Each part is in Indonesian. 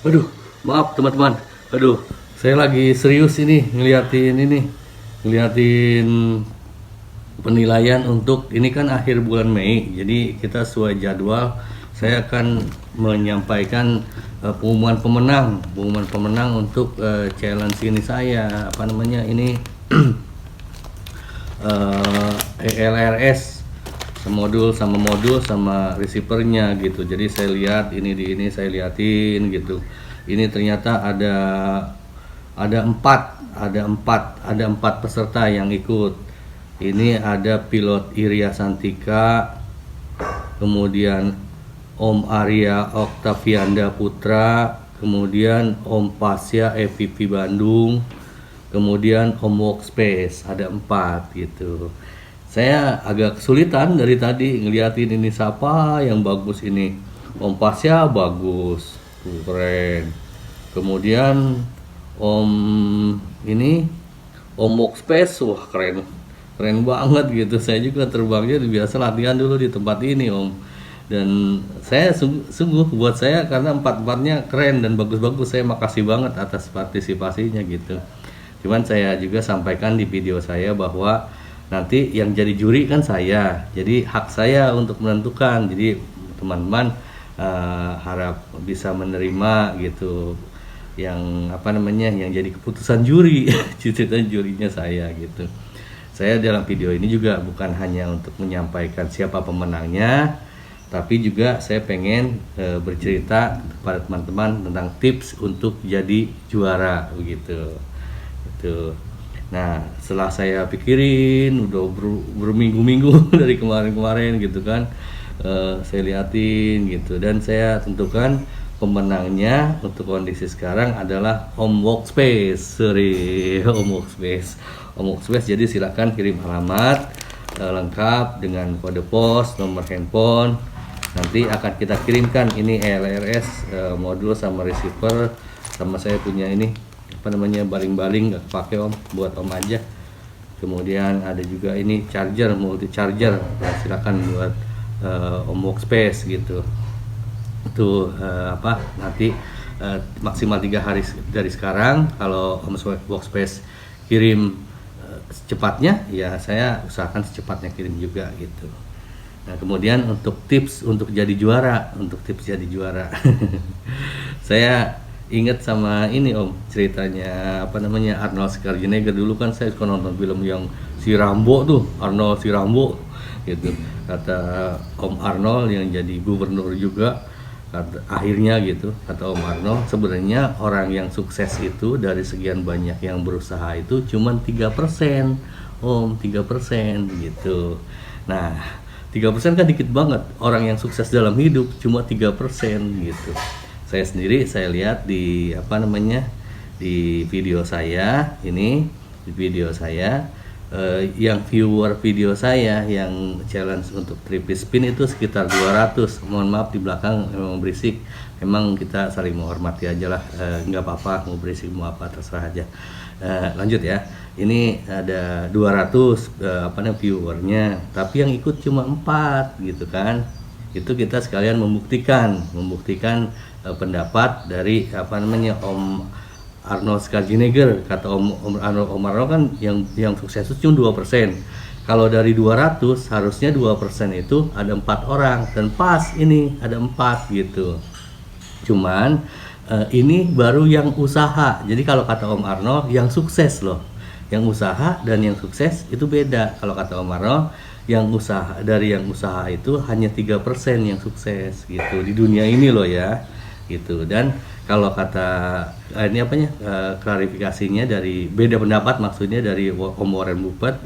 Aduh, maaf teman-teman. Aduh, saya lagi serius ini ngeliatin penilaian untuk ini kan akhir bulan Mei. Jadi kita sesuai jadwal. Saya akan menyampaikan pengumuman pemenang untuk challenge ini saya apa namanya ini ELRS modul sama receivernya gitu. Jadi saya lihat ini saya liatin gitu. Ini ternyata ada empat peserta yang ikut. Ini ada pilot Iria Santika, kemudian Om Arya Oktavianda Putra, kemudian Om Pasya EVP Bandung, kemudian Om Workspace, ada 4 gitu. Saya agak kesulitan dari tadi ngeliatin ini siapa yang bagus ini. Om Pasya bagus, tuh, keren. Kemudian Om ini Om Workspace, wah keren, keren banget gitu. Saya juga terbangnya biasa latihan dulu di tempat ini Om. Dan saya sungguh buat saya karena empat-empatnya keren dan bagus-bagus. Saya makasih banget atas partisipasinya gitu. Cuman saya juga sampaikan di video saya bahwa nanti yang jadi juri kan saya, jadi hak saya untuk menentukan. Jadi teman-teman harap bisa menerima gitu yang apa namanya yang jadi keputusan juri. Ceritanya jurinya saya gitu. Saya dalam video ini juga bukan hanya untuk menyampaikan siapa pemenangnya, tapi juga saya pengen bercerita kepada teman-teman tentang tips untuk jadi juara begitu. Itu. Nah, setelah saya pikirin udah berminggu-minggu dari kemarin-kemarin gitu kan, saya liatin gitu dan saya tentukan pemenangnya untuk kondisi sekarang adalah Om Workspace. Sorry, Om Workspace. Om Workspace. Jadi silakan kirim alamat lengkap dengan kode pos, nomor handphone. Nanti akan kita kirimkan ini ELRS modul sama receiver, sama saya punya ini apa namanya baling-baling nggak kepake Om, buat Om aja. Kemudian ada juga ini charger, multi charger, nah, silakan buat Om Workspace gitu. Itu apa nanti maksimal 3 hari dari sekarang. Kalau Om Workspace kirim secepatnya, ya saya usahakan secepatnya kirim juga gitu. Nah, kemudian untuk tips untuk jadi juara, saya ingat sama ini Om, ceritanya apa namanya Arnold Schwarzenegger. Dulu kan saya suka nonton film yang si Rambo tuh, Arnold si Rambo gitu. Kata Om Arnold yang jadi gubernur juga, akhirnya gitu, kata Om Arnold, sebenarnya orang yang sukses itu dari sekian banyak yang berusaha itu cuman 3%, Om, 3% gitu. Nah, 3% kan dikit banget. Orang yang sukses dalam hidup cuma 3% gitu. Saya sendiri saya lihat di apa namanya di video saya ini, di video saya yang viewer video saya yang challenge untuk triple spin itu sekitar 200. Mohon maaf di belakang memang berisik. Memang kita saling menghormati aja lah, nggak apa-apa, mau berisik mau apa terserah aja. Lanjut ya. Ini ada 200 apa namanya viewernya, tapi yang ikut cuma 4 gitu kan. Itu kita sekalian membuktikan pendapat dari apa namanya Om Arnold Schwarzenegger. Kata Om Arnold kan yang sukses itu cuma 2%. Kalau dari 200 harusnya 2% itu ada 4 orang, dan pas ini ada 4 gitu. Cuman ini baru yang usaha. Jadi kalau kata Om Arnold yang sukses loh, yang usaha dan yang sukses itu beda. Kalau kata Om Arnold yang usaha, dari yang usaha itu hanya 3% yang sukses gitu di dunia ini loh ya gitu. Dan kalau kata ini apanya klarifikasinya dari beda pendapat, maksudnya dari Om Warren Buffett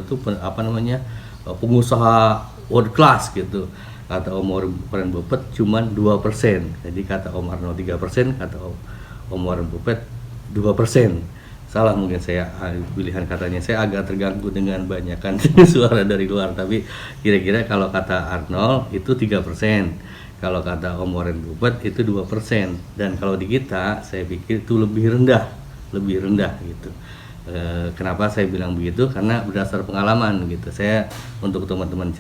itu apa namanya pengusaha world class gitu. Kata Om Warren Buffett cuman 2%. Jadi kata Om Arnold 3%, kata Om Warren Buffett 2%. Salah mungkin saya pilihan katanya. Saya agak terganggu dengan banyakan suara dari luar, tapi kira-kira kalau kata Arnold itu 3%. Kalau kata Om Warren Buffett itu 2%. Dan kalau di kita saya pikir itu lebih rendah gitu. Kenapa saya bilang begitu? Karena berdasar pengalaman gitu. Saya untuk teman-teman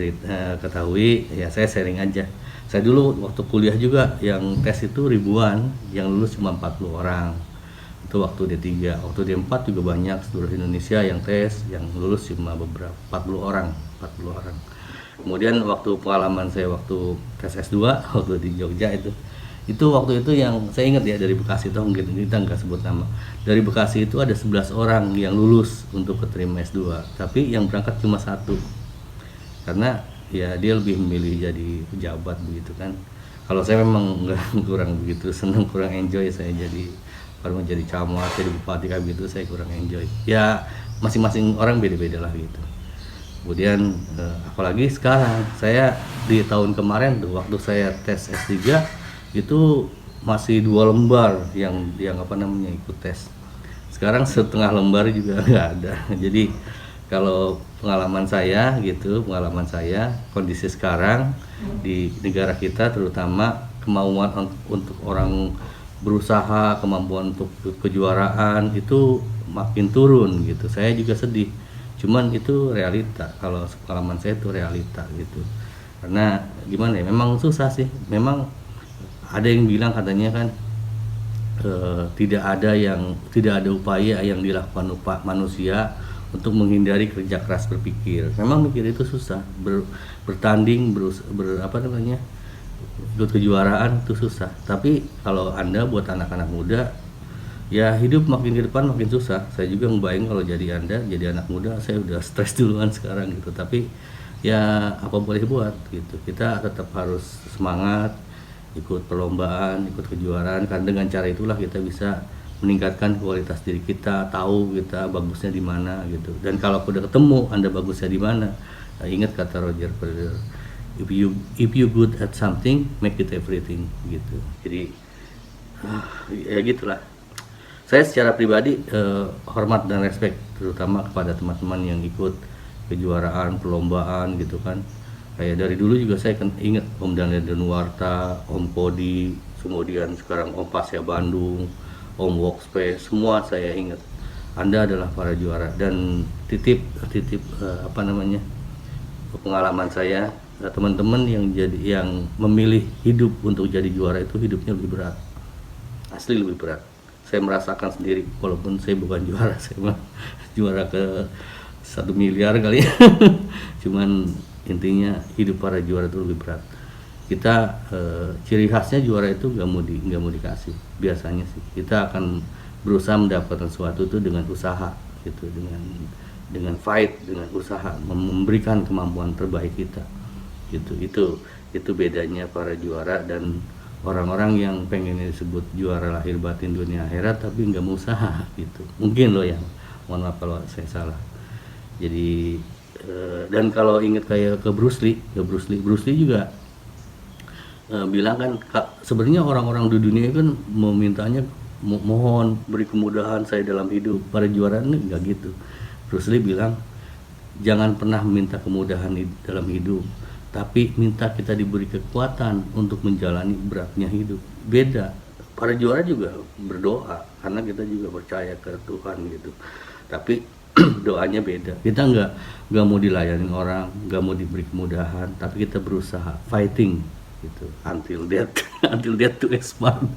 ketahui ya, saya sharing aja. Saya dulu waktu kuliah juga yang tes itu ribuan, yang lulus cuma 40 orang. Itu waktu D3. Waktu D4 juga banyak seluruh Indonesia yang tes, yang lulus cuma beberapa 40 orang, 40 orang. Kemudian waktu pengalaman saya waktu tes S2 waktu di Jogja itu waktu itu yang saya ingat ya, dari Bekasi itu mungkin kita nggak sebut nama. Dari Bekasi itu ada 11 orang yang lulus untuk keterima S2, tapi yang berangkat cuma satu. Karena ya dia lebih memilih jadi pejabat begitu kan. Kalau saya memang nggak kurang begitu senang, kurang enjoy saya jadi, kalau mau jadi camat, jadi bupati kayak gitu saya kurang enjoy. Ya masing-masing orang beda-beda lah gitu. Kemudian apalagi sekarang saya di tahun kemarin tuh waktu saya tes S3 itu masih 2 lembar yang apa namanya ikut tes. Sekarang setengah lembar juga nggak ada. Jadi kalau pengalaman saya gitu, kondisi sekarang di negara kita terutama kemauan untuk orang berusaha, kemampuan untuk kejuaraan itu makin turun gitu. Saya juga sedih. Cuman itu realita, kalau pengalaman saya itu realita gitu. Karena gimana ya, memang susah sih. Memang ada yang bilang katanya kan tidak ada upaya yang dilakukan manusia untuk menghindari kerja keras berpikir. Memang mikir itu susah, bertanding, ikut kejuaraan itu susah. Tapi kalau Anda buat anak-anak muda, ya hidup makin ke depan makin susah. Saya juga ngebayang kalau jadi Anda, jadi anak muda, saya udah stres duluan sekarang gitu. Tapi ya apa boleh buat gitu. Kita tetap harus semangat, ikut perlombaan, ikut kejuaraan, karena dengan cara itulah kita bisa meningkatkan kualitas diri kita, tahu kita bagusnya di mana gitu. Dan kalau udah ketemu Anda bagusnya di mana, ingat kata Roger Federer, if you good at something, make it everything gitu. Jadi ya gitulah. Saya secara pribadi hormat dan respect terutama kepada teman-teman yang ikut kejuaraan, perlombaan gitu kan. Kayak dari dulu juga saya ingat Om Daniel Danuarta, Om Kodi, kemudian sekarang Om Pasya Bandung, Om Workspace, semua saya ingat. Anda adalah para juara, dan titip pengalaman saya, teman-teman yang memilih hidup untuk jadi juara itu hidupnya lebih berat, asli lebih berat. Saya merasakan sendiri, walaupun saya bukan juara, saya mah juara ke 1 miliar kali ya. Cuman intinya hidup para juara itu lebih berat. Kita ciri khasnya juara itu nggak mau dikasih. Biasanya sih kita akan berusaha mendapatkan sesuatu itu dengan usaha gitu, dengan fight, dengan usaha, memberikan kemampuan terbaik kita gitu. Itu bedanya para juara dan orang-orang yang pengen disebut juara lahir batin dunia akhirat tapi nggak mau usaha gitu. Mungkin loh yang, mohon maaf kalau saya salah. Jadi dan kalau ingat kayak ke Bruce Lee juga bilang kan, sebenarnya orang-orang di dunia kan memintanya mohon beri kemudahan saya dalam hidup. Para juara ini enggak gitu. Bruce Lee bilang jangan pernah minta kemudahan dalam hidup, tapi minta kita diberi kekuatan untuk menjalani beratnya hidup. Beda. Para juara juga berdoa karena kita juga percaya ke Tuhan gitu. Tapi doanya beda. Kita nggak mau dilayani orang, nggak mau diberi kemudahan, tapi kita berusaha fighting gitu until death to expand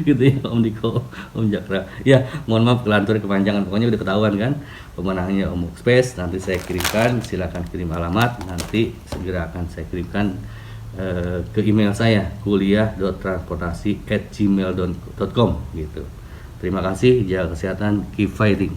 gitu ya Om Diko, Om Jakra. Ya mohon maaf kelantur kepanjangan, pokoknya udah ketahuan kan pemenangnya Om Space. Nanti saya kirimkan, silakan kirim alamat, nanti segera akan saya kirimkan ke email saya kuliah.transportasi@gmail.com gitu. Terima kasih, jaga kesehatan, keep fighting.